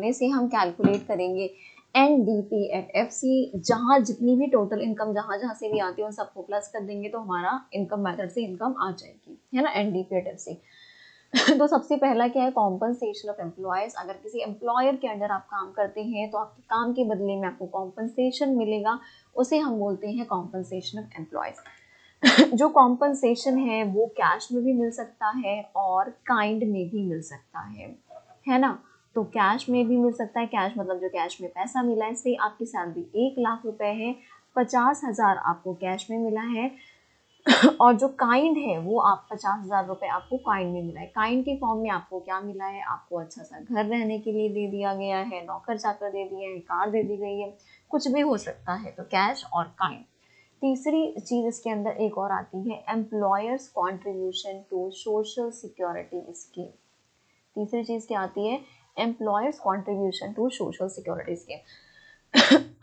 फॉर्मूले से हम कैलकुलेट करेंगे NDP एट FC, जहाँ जितनी भी टोटल इनकम जहाँ जहाँ से भी आती है उन सबको प्लस कर देंगे तो हमारा इनकम मेथड से इनकम आ जाएगी, है ना, NDP एट FC। तो सबसे पहला क्या है, कॉम्पनसेशन ऑफ एम्प्लॉयज। अगर किसी एम्प्लॉयर के अंडर आप काम करते हैं तो आपके काम के बदले में आपको कॉम्पनसेशन मिलेगा, उसे हम बोलते हैं कॉम्पनसेशन ऑफ एम्प्लॉयज। जो कॉम्पनसेशन है वो कैश में भी मिल सकता है और काइंड में भी मिल सकता है ना। तो कैश में भी मिल सकता है, कैश मतलब जो कैश में पैसा मिला है, से आपकी सैलरी 1,00,000 रुपए है, 50,000 आपको कैश में मिला है और जो काइंड है वो आप 50,000 रुपए आपको काइंड में मिला है। काइंड के फॉर्म में आपको क्या मिला है, आपको अच्छा सा घर रहने के लिए दे दिया गया है, नौकर चाकर दे दिए हैं, कार दे दी गई है, कुछ भी हो सकता है, तो कैश और काइंड। तीसरी चीज इसके अंदर एक और आती है, employers contribution to social security scheme. तीसरी चीज क्या आती है, employers contribution to social security scheme.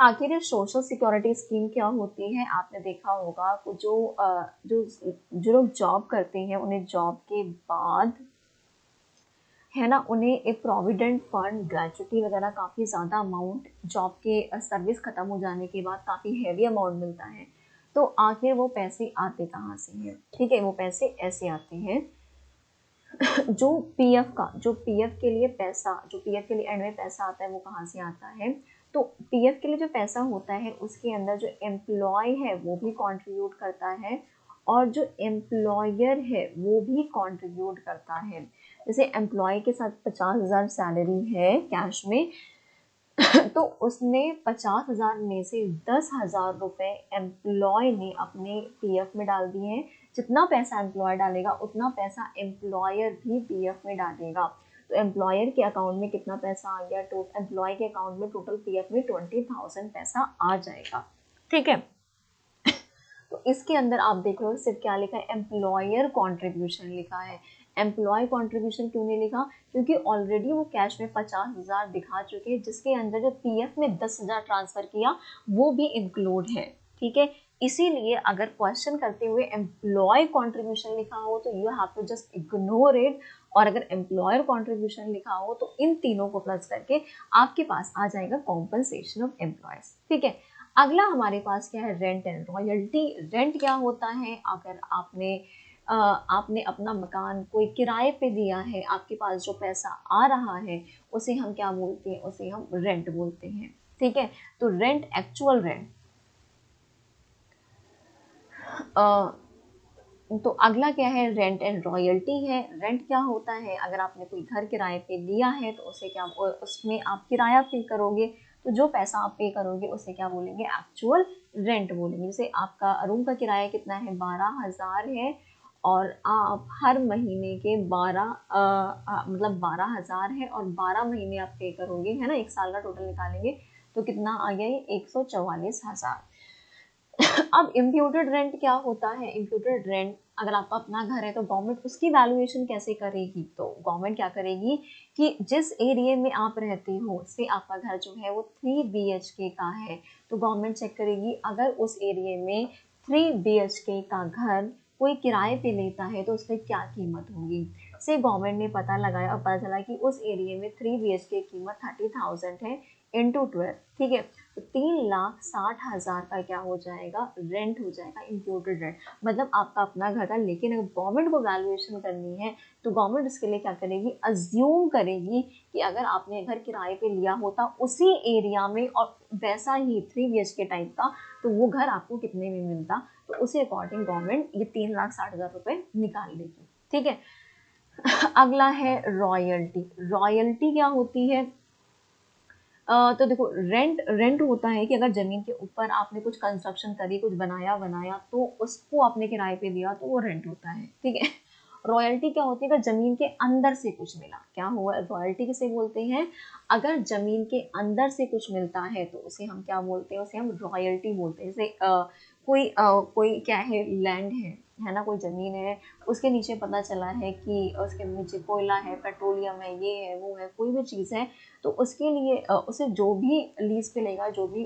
आखिर ये सोशल सिक्योरिटी स्कीम क्या होती है, आपने देखा होगा जो लोग जॉब करते हैं उन्हें जॉब के बाद, है ना, उन्हें एक प्रोविडेंट फंड, ग्रेचुटी वगैरह काफ़ी ज़्यादा अमाउंट जॉब के सर्विस ख़त्म हो जाने के बाद काफ़ी हैवी अमाउंट मिलता है। तो आखिर वो पैसे आते कहाँ से हैं, ठीक है, वो पैसे ऐसे आते हैं जो पीएफ के लिए एंड में पैसा आता है वो कहाँ से आता है, तो पीएफ के लिए जो पैसा होता है उसके अंदर जो एम्प्लॉय है वो भी कंट्रीब्यूट करता है और जो एम्प्लॉयर है वो भी कंट्रीब्यूट करता है। जैसे एम्प्लॉय के साथ 50,000 सैलरी है कैश में तो उसने 50,000 में से 10,000 रुपए एम्प्लॉय ने अपने पीएफ में डाल दिए हैं। जितना पैसा एम्प्लॉय डालेगा उतना पैसा एम्प्लॉयर भी पीएफ में डालेगा। तो एम्प्लॉयर के अकाउंट में कितना पैसा आ गया, तो एम्प्लॉय के अकाउंट में टोटल पीएफ में 20,000 पैसा आ जाएगा, ठीक है। तो इसके अंदर आप देख रहे हो सिर्फ क्या लिखा है, एम्प्लॉयर कॉन्ट्रीब्यूशन लिखा है। एम्प्लॉय कॉन्ट्रीब्यूशन क्यों नहीं लिखा, क्योंकि ऑलरेडी वो कैश में 50,000 दिखा चुके हैं, जिसके अंदर जो पीएफ में 10,000 ट्रांसफर किया वो भी इंक्लूड है, ठीक है। इसीलिए अगर क्वेश्चन करते हुए एम्प्लॉय कॉन्ट्रीब्यूशन लिखा हो तो you have to just ignore it, और अगर एम्प्लॉयर कॉन्ट्रीब्यूशन लिखा हो तो इन तीनों को प्लस करके आपके पास आ जाएगा कॉम्पनसेशन ऑफ एम्प्लॉयज, ठीक है। अगला हमारे पास क्या है, रेंट एंड रॉयल्टी। रेंट क्या होता है, अगर आपने अपना मकान कोई किराए पे दिया है, आपके पास जो पैसा आ रहा है उसे हम क्या बोलते हैं, उसे हम रेंट बोलते हैं, ठीक है। तो रेंट, एक्चुअल रेंट। तो अगला क्या है, रेंट एंड रॉयल्टी है। रेंट क्या होता है, अगर आपने कोई घर किराए पे लिया है तो उसमें आप किराया पे करोगे, तो जो पैसा आप पे करोगे उसे क्या बोलेंगे, एक्चुअल रेंट बोलेंगे। जैसे आपका रूम का किराया कितना है, 12,000 है, और आप हर महीने के 12,000 है और 12 महीने आप पे करोगे, है ना, एक साल का टोटल निकालेंगे तो कितना आ गया, ये 144,000। अब इम्प्यूटेड रेंट क्या होता है, इम्प्यूटेड रेंट, अगर आपका अपना घर है तो गवर्नमेंट उसकी वैल्यूएशन कैसे करेगी, तो गवर्नमेंट क्या करेगी कि जिस एरिया में आप रहते हो, से आपका घर जो है वो 3 BHK का है, तो गवर्नमेंट चेक करेगी अगर उस एरिया में 3 BHK का घर कोई किराए पे लेता है तो उसकी क्या कीमत होगी। से गवर्नमेंट ने पता लगाया और पता चला कि उस एरिया में 3 BHK की कीमत 30,000 है इंटू 12, ठीक है। तो 3,60,000 का क्या हो जाएगा, रेंट हो जाएगा, इंक्लूडेड रेंट। मतलब आपका अपना घर था, लेकिन अगर गवर्नमेंट को वैल्यूएशन करनी है तो गवर्नमेंट इसके लिए क्या करेगी, अज्यूम करेगी कि अगर आपने घर किराए पे लिया होता उसी एरिया में और वैसा ही 3 BHK टाइप का, तो वो घर आपको कितने में मिलता, तो उसी अकॉर्डिंग गवर्नमेंट ये 3,60,000 रुपए निकाल लेगी, ठीक है। अगला है रॉयल्टी। रॉयल्टी क्या होती है, तो देखो, रेंट होता है कि अगर जमीन के ऊपर आपने कुछ कंस्ट्रक्शन करी, कुछ बनाया तो उसको आपने किराए पे दिया तो वो रेंट होता है, ठीक है। रॉयल्टी क्या होती है, अगर जमीन के अंदर से कुछ मिला, क्या हुआ, रॉयल्टी किसे बोलते हैं, अगर जमीन के अंदर से कुछ मिलता है तो उसे हम क्या बोलते हैं, उसे हम रॉयल्टी बोलते हैं। जैसे कोई क्या है, लैंड है ना, कोई जमीन है, उसके नीचे पता चला है कि उसके नीचे कोयला है, पेट्रोलियम है, ये है वो है, कोई भी चीज़ है, तो उसके लिए उसे जो भी लीज पे लेगा, जो भी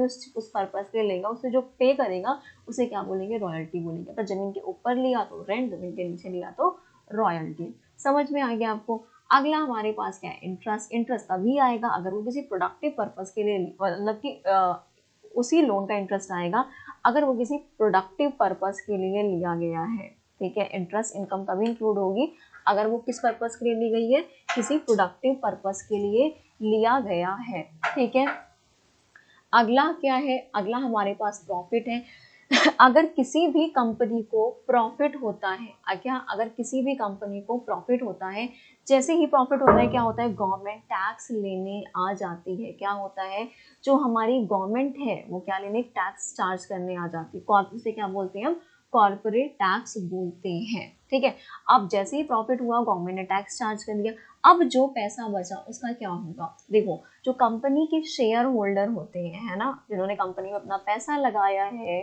उस पर्पस पे लेगा, उसे जो पे करेगा उसे क्या बोलेंगे, रॉयल्टी बोलेंगे। अगर जमीन के ऊपर लिया तो रेंट, जमीन के नीचे लिया तो रॉयल्टी। समझ में आ गया आपको। अगला हमारे पास क्या है, इंटरेस्ट। इंटरेस्ट तभी आएगा अगर वो किसी प्रोडक्टिव पर्पस के लिए, मतलब कि उसी लोन का इंटरेस्ट आएगा अगर वो किसी प्रोडक्टिव पर्पस के लिए लिया गया है। ठीक है, इंटरेस्ट इनकम तभी इंक्लूड होगी अगर वो किस पर्पस के लिए ली गई है, किसी प्रोडक्टिव पर्पस के लिए लिया गया है। ठीक है, अगला क्या है, अगला हमारे पास प्रॉफिट है। अगर किसी भी कंपनी को प्रॉफिट होता है, क्या अगर किसी भी कंपनी को प्रॉफिट होता है, जैसे ही प्रॉफिट होता है क्या होता है, गवर्नमेंट टैक्स लेने आ जाती है। क्या होता है, जो हमारी गवर्नमेंट है वो क्या लेने, टैक्स चार्ज करने आ जाती है। उसे क्या बोलते हैं हम, कॉर्पोरेट टैक्स बोलते हैं। ठीक है, अब जैसे ही प्रॉफिट हुआ गवर्नमेंट ने टैक्स चार्ज कर दिया, अब जो पैसा बचा उसका क्या होगा, देखो जो कंपनी के शेयर होल्डर होते हैं, है ना, जिन्होंने कंपनी में अपना पैसा लगाया है,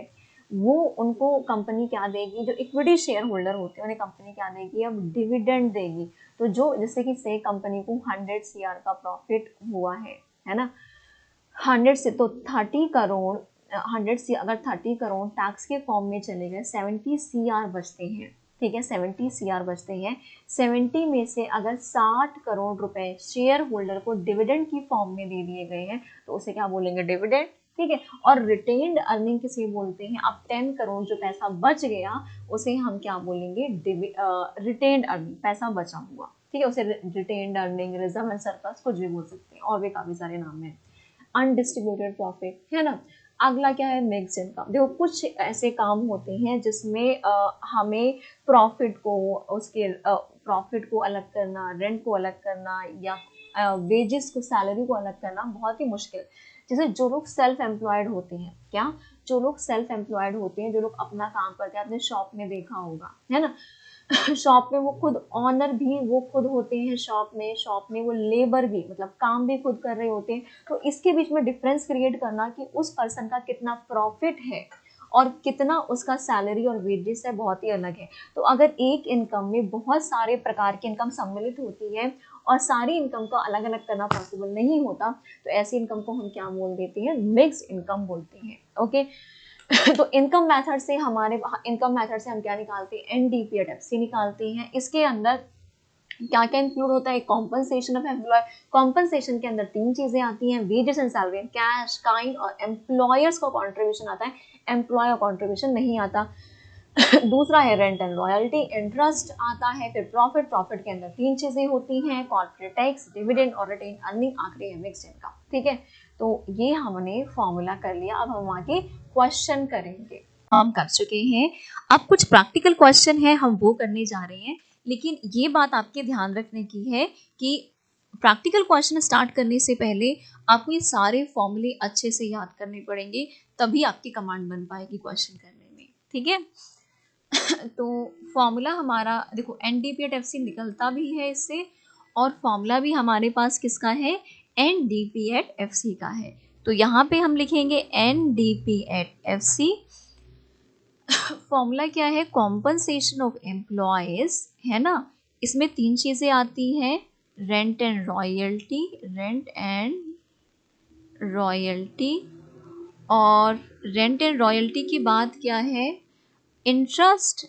वो उनको कंपनी क्या देगी, जो इक्विटी शेयर होल्डर होते हैं उन्हें कंपनी क्या देगी, अब डिविडेंड देगी। तो जो जैसे कि से कंपनी को 100 CR का प्रॉफिट हुआ है ना, 100 से तो 30 करोड़, 100 से अगर 30 करोड़ टैक्स के फॉर्म में चले गए, 70 CR बचते हैं। ठीक है, 70 CR बचते हैं। 70 में से अगर 60 करोड़ रुपए शेयर होल्डर को डिविडेंड की फॉर्म में दे दिए गए हैं तो उसे क्या बोलेंगे, डिविडेंड। ठीक है, और रिटेन्ड अर्निंग किसे बोलते हैं, अब 10 करोड़ जो पैसा बच गया उसे हम क्या बोलेंगे, रिटेन्ड अर्निंग, पैसा बचा हुआ। ठीक है, उसे retained earning, reserve and surplus कुछ भी बोल सकते हैं, और भी काफी सारे नाम हैं। अनडिस्ट्रीब्यूटेड प्रॉफिट, है ना। अगला क्या है, मिक्स इनकम। देखो कुछ ऐसे काम होते हैं जिसमें हमें प्रॉफिट को, उसके प्रॉफिट को अलग करना, रेंट को अलग करना, या वेजेस को, सैलरी को अलग करना बहुत ही मुश्किल। जैसे जो लोग सेल्फ एम्प्लॉयड होते हैं, क्या, जो लोग सेल्फ एम्प्लॉयड होते हैं, जो लोग अपना काम करते हैं, आपने शॉप में देखा होगा, है ना, शॉप में वो खुद ऑनर भी वो खुद होते हैं, शॉप में वो लेबर भी, मतलब काम भी खुद कर रहे होते हैं। तो इसके बीच में डिफरेंस क्रिएट करना कि उस पर्सन का कितना प्रॉफिट है और कितना उसका सैलरी और वेजेस है, बहुत ही अलग है। तो अगर एक इनकम में बहुत सारे प्रकार की इनकम सम्मिलित होती है और सारी इनकम को अलग अलग करना पॉसिबल नहीं होता, तो ऐसी इनकम को हम क्या बोल देते हैं, मिक्स्ड इनकम बोलते हैं। ओके, तो इनकम मेथड से हम क्या निकालते हैं, NDPAT-FC निकालते हैं। इसके अंदर क्या क्या इंक्लूड होता है, कॉम्पनसेशन ऑफ एम्प्लॉय। कॉम्पनसेशन के अंदर 3 चीजें आती हैं, wages and salary, cash, kind, और एम्प्लॉयर्स का कॉन्ट्रीब्यूशन आता है, एम्प्लॉयर कॉन्ट्रीब्यूशन नहीं आता। दूसरा है रेंट एंड रॉयल्टी, इंटरेस्ट आता है। फिर प्रॉफिट, प्रॉफिट के अंदर 3 चीजें होती हैं, कॉर्पोरेट टैक्स, डिविडेंड और रिटेन अर्निंग, आखिरी है मिक्स्ड इनकम। ठीक है, तो ये हमने फॉर्मूला कर लिया। अब हम आगे क्वेश्चन करेंगे, हम कर चुके हैं। अब कुछ प्रैक्टिकल क्वेश्चन है, हम वो करने जा रहे हैं। लेकिन ये बात आपके ध्यान रखने की है कि प्रैक्टिकल क्वेश्चन स्टार्ट करने से पहले आपको ये सारे फॉर्मूले अच्छे से याद करने पड़ेंगे, तभी आपकी कमांड बन पाएगी क्वेश्चन करने में। ठीक है, तो फॉर्मूला हमारा देखो, NDPAT-FC निकलता भी है इससे, और फॉर्मूला भी हमारे पास किसका है, NDPAT-FC का है। तो यहाँ पे हम लिखेंगे NDPAT-FC। फॉर्मूला क्या है, कॉम्पनसेशन ऑफ एम्प्लॉयज, है ना। इसमें 3 चीजें आती हैं, रेंट एंड रॉयल्टी, और रेंट एंड रॉयल्टी के बाद क्या है, इंटरेस्ट,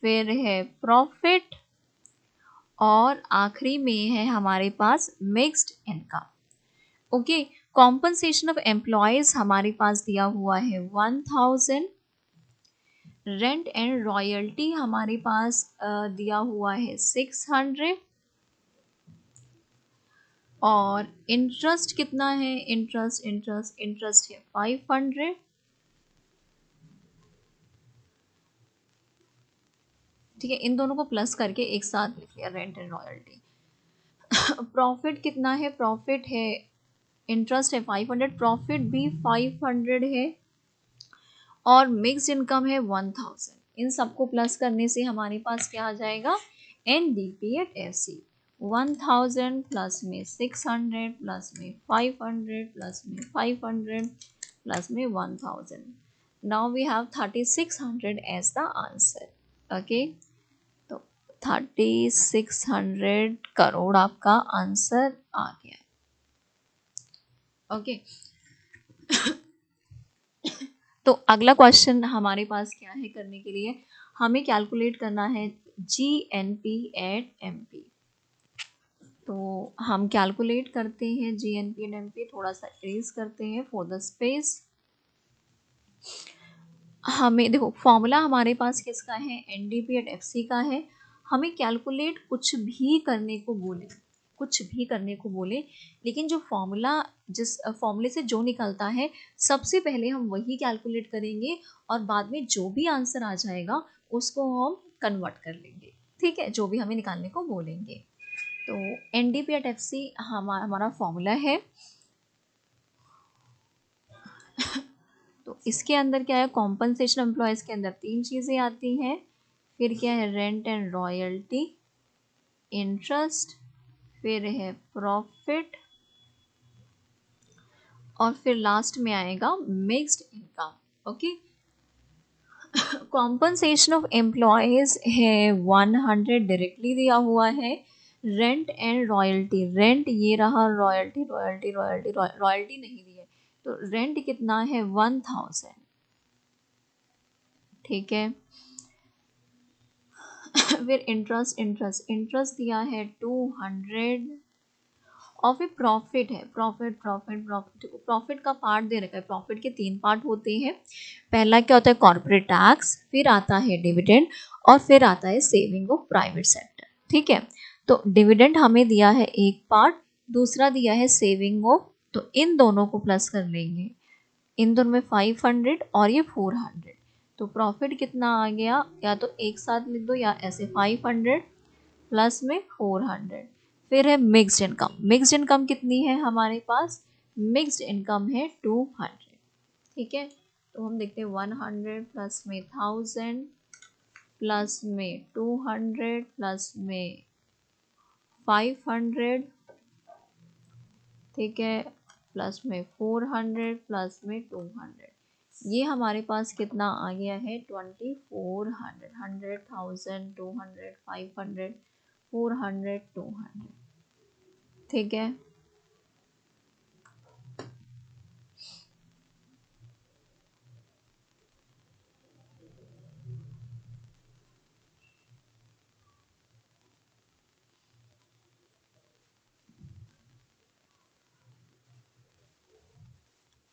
फिर है प्रॉफिट, और आखिरी में है हमारे पास mixed income. Okay, compensation of employees हमारे पास दिया हुआ है 1000, रेंट एंड रॉयल्टी हमारे पास दिया हुआ है 600, और इंटरेस्ट कितना है, इंटरेस्ट है 500। ठीक है, इन दोनों को प्लस करके एक साथ लिख लिया, रेंट एंड रॉयल्टी। प्रॉफिट कितना है, प्रॉफिट है, इंटरेस्ट है 500, प्रॉफिट भी 500 है, और मिक्स्ड इनकम है 1000। इन सबको प्लस करने से हमारे पास क्या आ जाएगा, NDPAT-FC। 1000 प्लस में 600 प्लस में 500 प्लस में 500 प्लस में 1000। Now we have 3600 as the answer. Okay, तो 3600 करोड़ आपका आंसर आ गया। ओके, तो अगला क्वेश्चन हमारे पास क्या है करने के लिए, हमें कैलकुलेट करना है GNP@MP। तो हम कैलकुलेट करते हैं GNP एंड MP, थोड़ा सा इरेज करते हैं फॉर द स्पेस। हमें देखो फॉर्मूला हमारे पास किसका है, NDP एट FC का है। हमें कैलकुलेट कुछ भी करने को बोले, कुछ भी करने को बोले, लेकिन जो फॉर्मूला, जिस फॉर्मूले से जो निकलता है सबसे पहले हम वही कैलकुलेट करेंगे और बाद में जो भी आंसर आ जाएगा उसको हम कन्वर्ट कर लेंगे, ठीक है, जो भी हमें निकालने को बोलेंगे। तो NDP एट FC हमारा फॉर्मूला है। तो इसके अंदर क्या है, कॉम्पनसेशन एम्प्लॉयज़ के अंदर 3 चीज़ें आती हैं, फिर क्या है, रेंट एंड रॉयल्टी, इंटरेस्ट, फिर है प्रॉफिट, और फिर लास्ट में आएगा mixed income. Okay, compensation of employees है 100 डायरेक्टली दिया हुआ है। रेंट एंड रॉयल्टी, रेंट ये रहा, रॉयल्टी रॉयल्टी रॉयल्टी रॉयल्टी नहीं दी है, तो रेंट कितना है 1000, ठीक है। फिर इंटरेस्ट, इंटरेस्ट दिया है 200, और फिर प्रॉफिट है, प्रॉफिट का पार्ट दे रखा है। प्रॉफिट के 3 पार्ट होते हैं, पहला क्या होता है, कॉर्पोरेट टैक्स, फिर आता है डिविडेंड, और फिर आता है सेविंग ऑफ प्राइवेट सेक्टर, ठीक है। तो डिविडेंड हमें दिया है 1 पार्ट, दूसरा दिया है सेविंग ऑफ, तो इन दोनों को प्लस कर लेंगे, इन दोनों में 500 और ये 400, तो प्रॉफिट कितना आ गया, या तो एक साथ लिख दो या ऐसे 500 प्लस में 400। फिर है मिक्स्ड इनकम, मिक्स्ड इनकम कितनी है हमारे पास, मिक्स्ड इनकम है 200, ठीक है। तो हम देखते हैं 100 प्लस में 1000 प्लस में 200 प्लस में 500, ठीक है, प्लस में 400 प्लस में 200, ये हमारे पास कितना आ गया है 2400, 100,000, 200, 500, 400, 200, ठीक है।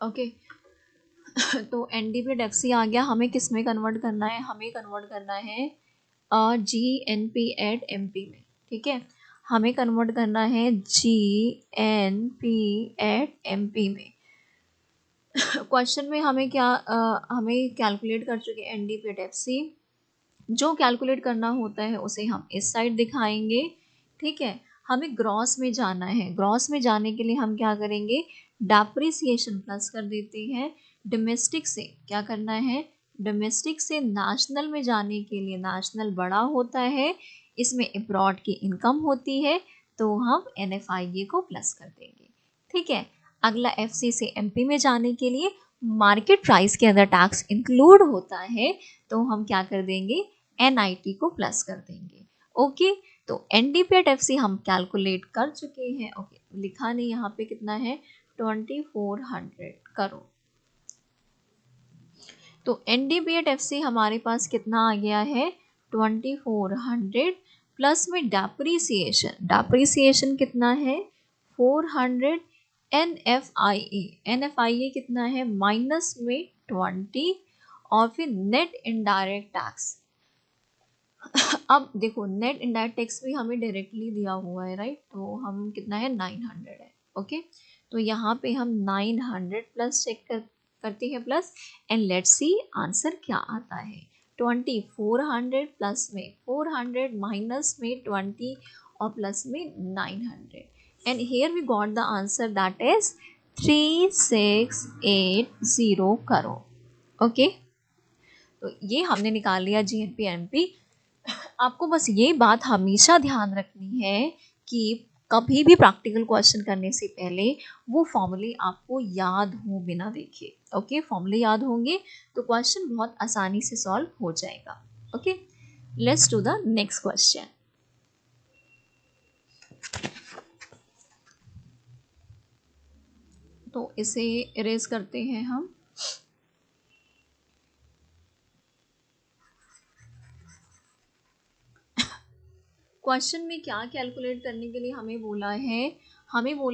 ओके, तो NDP एट FC आ गया, हमें किस में कन्वर्ट करना है, हमें कन्वर्ट करना है GNP एट MP में, ठीक है, हमें कन्वर्ट करना है GNP एट MP में। क्वेश्चन में हमें क्या हमें कैलकुलेट कर चुके हैं NDP एट FC, जो कैलकुलेट करना होता है उसे हम इस साइड दिखाएंगे, ठीक है। हमें ग्रॉस में जाना है, ग्रॉस में जाने के लिए हम क्या करेंगे, डेप्रिसिएशन प्लस कर देते हैं। डोमेस्टिक से क्या करना है, डोमेस्टिक से नेशनल में जाने के लिए, नेशनल बड़ा होता है, इसमें अब्रॉड की इनकम होती है, तो हम NFIA को प्लस कर देंगे, ठीक है। अगला FC से MP में जाने के लिए मार्केट प्राइस के अंदर टैक्स इंक्लूड होता है, तो हम क्या कर देंगे, NIT को प्लस कर देंगे। ओके, तो NDP एट FC हम कैलकुलेट कर चुके हैं। ओके, लिखा नहीं यहाँ पे, कितना है 2400 करो। तो NDP एट FC हमारे पास कितना आ गया है 2400 प्लस में डेप्रिसिएशन, डेप्रिसिएशन कितना है 400, NFIA कितना है माइनस में 20, और फिर नेट इनडायरेक्ट टैक्स। अब देखो नेट इनडायरेक्ट टैक्स भी हमें डायरेक्टली दिया हुआ है, राइट, तो हम कितना है 900 है। ओके, तो यहाँ पे हम 900 प्लस चेक करते हैं plus, and let's see answer क्या आता है। 2400 प्लस में 400 माइनस में 20 और प्लस में 900, and here we got the answer that is 3680 crore. Okay, तो ये हमने निकाल लिया GNP MP। आपको बस ये बात हमेशा ध्यान रखनी है कि कभी भी प्रैक्टिकल क्वेश्चन करने से पहले वो फॉर्मूले आपको याद हो बिना देखे। ओके, फॉर्मूले याद होंगे तो क्वेश्चन बहुत आसानी से सॉल्व हो जाएगा। Okay, let's do the next question. तो इसे इरेज करते हैं हम। क्वेश्चन में क्या कैलकुलेट करने के लिए हमें बोला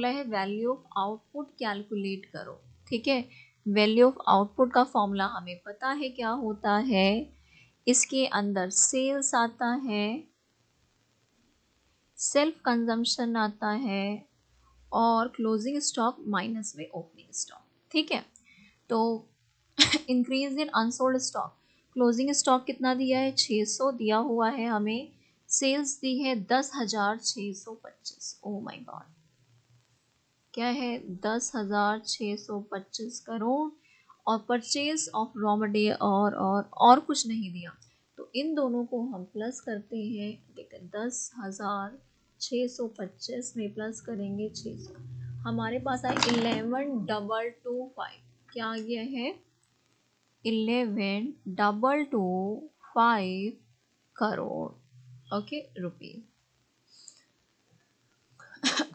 है वैल्यू ऑफ आउटपुट कैलकुलेट करो, ठीक है। वैल्यू ऑफ आउटपुट का फॉर्मूला हमें पता है क्या होता है, इसके अंदर सेल्स आता है, सेल्फ कंजम्पशन आता है और क्लोजिंग स्टॉक माइनस में ओपनिंग स्टॉक, ठीक है। तो increase in unsold stock, closing stock कितना दिया है 600 दिया हुआ है हमें, सेल्स दी है 10,625, ओ माय गॉड क्या है 10,625 करोड़, और परचेज ऑफ रॉ मटेरियल और कुछ नहीं दिया। तो इन दोनों को हम प्लस करते हैं, देखिए 10,625 में प्लस करेंगे 600, हमारे पास आए 11,225, क्या आ गया है 11,225 करोड़, ओके रुपीज।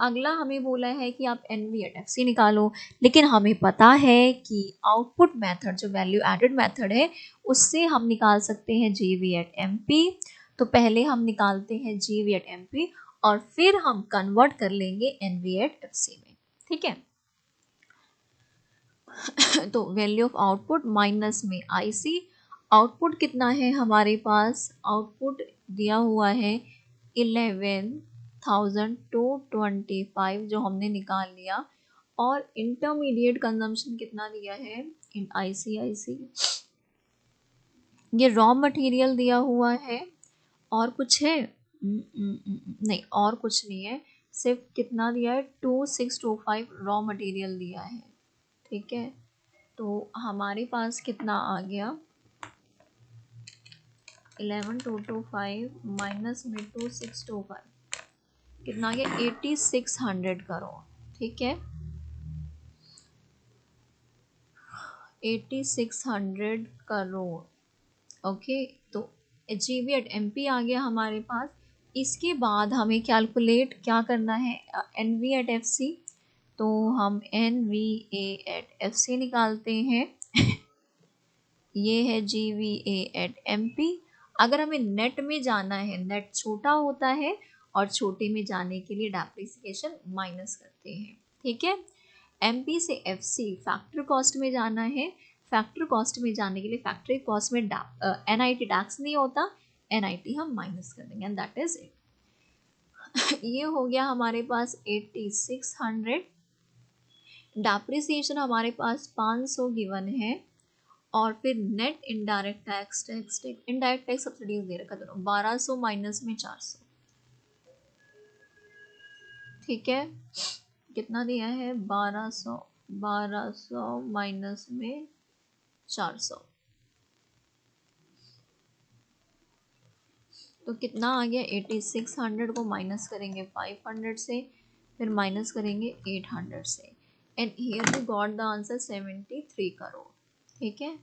अगला हमें बोला है कि आप NVATFC निकालो, लेकिन हमें पता है कि आउटपुट मेथड जो वैल्यू एडेड मेथड है उससे हम निकाल सकते हैं GVAT-MP। तो पहले हम निकालते हैं GVAT-MP और फिर हम कन्वर्ट कर लेंगे NVAT-FC में, ठीक है। तो वैल्यू ऑफ आउटपुट माइनस में IC, आउटपुट कितना है हमारे पास, आउटपुट दिया हुआ है 11,225 जो हमने निकाल लिया, और इंटरमीडिएट कंजम्पशन कितना दिया है इन IC ये रॉ मटेरियल दिया हुआ है, और कुछ है नहीं, और कुछ नहीं है, सिर्फ कितना दिया है 2625 रॉ मटेरियल दिया है, ठीक है। तो हमारे पास कितना आ गया 11,225 माइनस में 2625 कितना आ गया 8600 करोड़, ठीक है 8600 करोड़, ओके। तो GVAT-MP आ गया हमारे पास। इसके बाद हमें कैलकुलेट क्या करना है NVAT-FC, तो हम NVAT-FC निकालते हैं ये है GVAT-MP। अगर हमें नेट में जाना है, नेट छोटा होता है और छोटे में जाने के लिए डेप्रिसिएशन माइनस करते हैं, ठीक है। MP से FC फैक्टर कॉस्ट में जाना है, फैक्टर कॉस्ट में जाने के लिए फैक्ट्री कॉस्ट में NIT टैक्स नहीं होता, NIT हम माइनस कर देंगे, एंड दैट इज इट। ये हो गया हमारे पास 8600, डेप्रिसिएशन हमारे पास 500 गिवन है, और फिर net indirect tax indirect tax subsidies दे रखा दोनों 1200 माइनस में 400, ठीक है कितना दिया है 1200 माइनस में 400, तो कितना आ गया 8600 को माइनस करेंगे 500 से, फिर माइनस करेंगे 800 से, and here we got the answer 73 crore, ठीक है।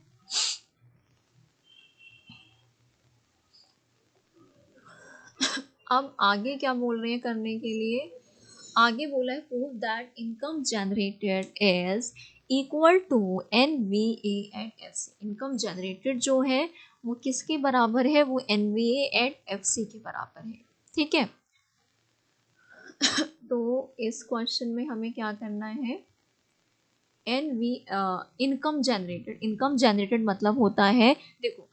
अब आगे क्या बोल रहे हैं करने के लिए, आगे बोला है prove that income generated is equal to NVAT-FC, income generated जो है वो किसके बराबर है, वो NVAT-FC के बराबर है, ठीक है। तो इस क्वेश्चन में हमें क्या करना है, इनकम जनरेटेड मतलब होता है, देखो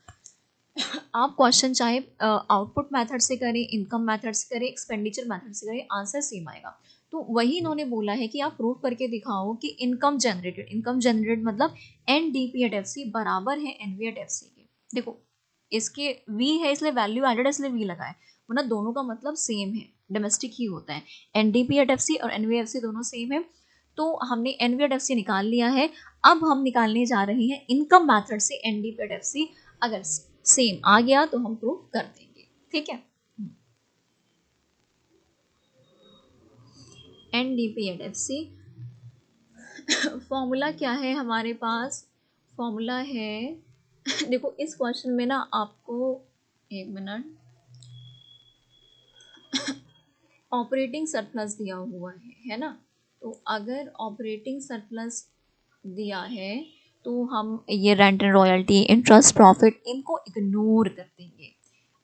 आप क्वेश्चन चाहे आउटपुट मेथड से करें, इनकम मेथड से करें, एक्सपेंडिचर मेथड से करें, आंसर सेम आएगा। तो वही इन्होंने बोला है कि आप प्रूव करके दिखाओ कि इनकम जनरेटेड मतलब NDP@FC बराबर है NV@FC के। देखो इसके V है इसलिए वैल्यू एडेड इसलिए V लगा है, वरना दोनों का मतलब सेम है, डोमेस्टिक ही होता है। NDP@FC और NVFC दोनों सेम है, तो हमने NV@FC निकाल लिया है। अब हम निकालने जा रहे हैं इनकम मेथड से NDP@FC, अगर सेम आ गया तो हम प्रूव कर देंगे, ठीक है। NDP@FC फॉर्मूला क्या है हमारे पास, फॉर्मूला है देखो इस क्वेश्चन में ना आपको एक मिनट ऑपरेटिंग सरप्लस दिया हुआ है ना, तो अगर ऑपरेटिंग सरप्लस दिया है तो हम ये rent and royalty, interest, profit इनको इग्नोर कर देंगे,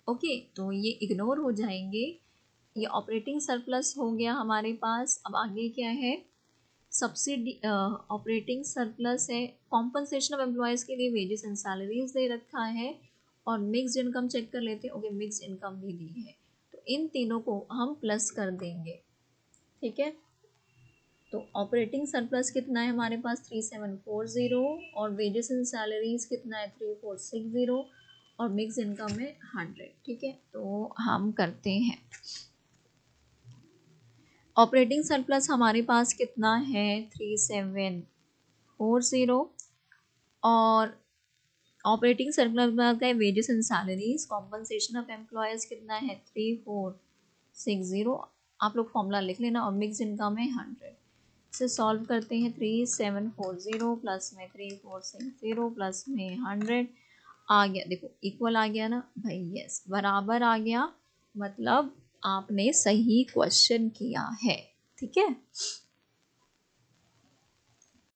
ओके। तो ये इग्नोर हो जाएंगे, ये ऑपरेटिंग सरप्लस हो गया हमारे पास। अब आगे क्या है, सब्सिडी, ऑपरेटिंग सरप्लस है, कॉम्पनसेशन ऑफ एम्प्लॉयज़ के लिए वेजेस एंड सैलरीज दे रखा है, और मिक्स्ड इनकम चेक कर लेते हैं। ओके, मिक्स्ड इनकम भी दी है, तो इन तीनों को हम प्लस कर देंगे, ठीक है। तो ऑपरेटिंग सरप्लस कितना है हमारे पास 3740, और वेजेस एंड सैलरीज कितना है 3460, और मिक्स इनकम है 100, ठीक है। तो हम करते हैं, ऑपरेटिंग सरप्लस हमारे पास कितना है 3740, और ऑपरेटिंग सरप्लस का है wages and salaries, compensation of employees कितना है 3460, आप लोग फॉर्मूला लिख लेना, और मिक्स इनकम है 100। से सॉल्व करते हैं, 3740 प्लस में 3460 प्लस में 100 आ गया, देखो इक्वल आ गया ना भाई, यस बराबर आ गया, मतलब आपने सही क्वेश्चन किया है, ठीक है।